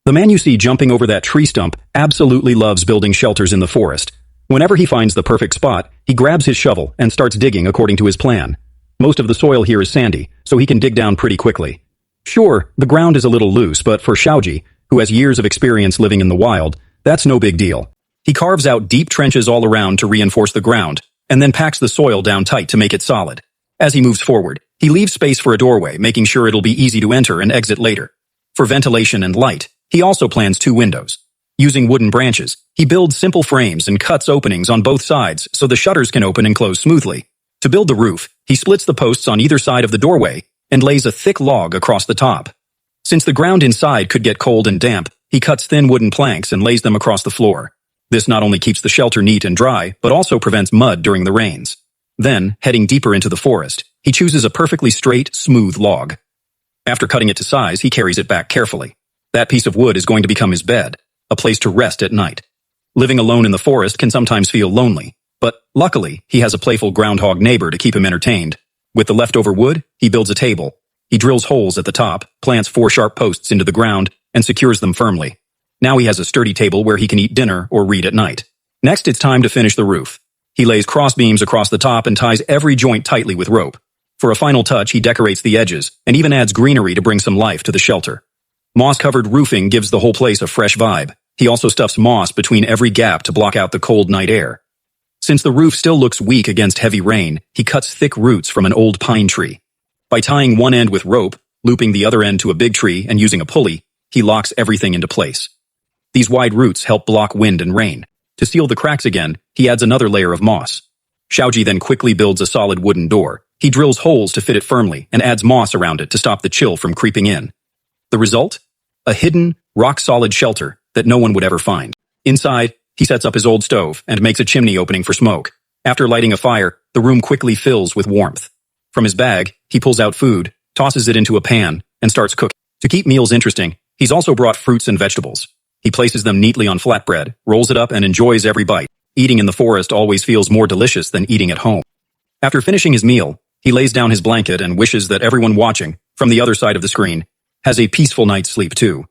The man you see jumping over that tree stump absolutely loves building shelters in the forest. Whenever he finds the perfect spot, he grabs his shovel and starts digging according to his plan. Most of the soil here is sandy, so he can dig down pretty quickly. Sure, the ground is a little loose, but for Shauji, who has years of experience living in the wild, that's no big deal. He carves out deep trenches all around to reinforce the ground, and then packs the soil down tight to make it solid. As he moves forward, he leaves space for a doorway, making sure it'll be easy to enter and exit later. For ventilation and light, he also plans 2 windows. Using wooden branches, he builds simple frames and cuts openings on both sides so the shutters can open and close smoothly. To build the roof, he splits the posts on either side of the doorway and lays a thick log across the top. Since the ground inside could get cold and damp, he cuts thin wooden planks and lays them across the floor. This not only keeps the shelter neat and dry, but also prevents mud during the rains. Then, heading deeper into the forest, he chooses a perfectly straight, smooth log. After cutting it to size, he carries it back carefully. That piece of wood is going to become his bed, a place to rest at night. Living alone in the forest can sometimes feel lonely, but luckily, he has a playful groundhog neighbor to keep him entertained. With the leftover wood, he builds a table. He drills holes at the top, plants 4 sharp posts into the ground, and secures them firmly. Now he has a sturdy table where he can eat dinner or read at night. Next, it's time to finish the roof. He lays cross beams across the top and ties every joint tightly with rope. For a final touch, he decorates the edges and even adds greenery to bring some life to the shelter. Moss-covered roofing gives the whole place a fresh vibe. He also stuffs moss between every gap to block out the cold night air. Since the roof still looks weak against heavy rain, he cuts thick roots from an old pine tree. By tying one end with rope, looping the other end to a big tree, and using a pulley, he locks everything into place. These wide roots help block wind and rain. To seal the cracks again, he adds another layer of moss. Shauji then quickly builds a solid wooden door. He drills holes to fit it firmly and adds moss around it to stop the chill from creeping in. The result? A hidden, rock-solid shelter that no one would ever find. Inside, he sets up his old stove and makes a chimney opening for smoke. After lighting a fire, the room quickly fills with warmth. From his bag, he pulls out food, tosses it into a pan, and starts cooking. To keep meals interesting, he's also brought fruits and vegetables. He places them neatly on flatbread, rolls it up, and enjoys every bite. Eating in the forest always feels more delicious than eating at home. After finishing his meal, he lays down his blanket and wishes that everyone watching, from the other side of the screen, has a peaceful night's sleep too.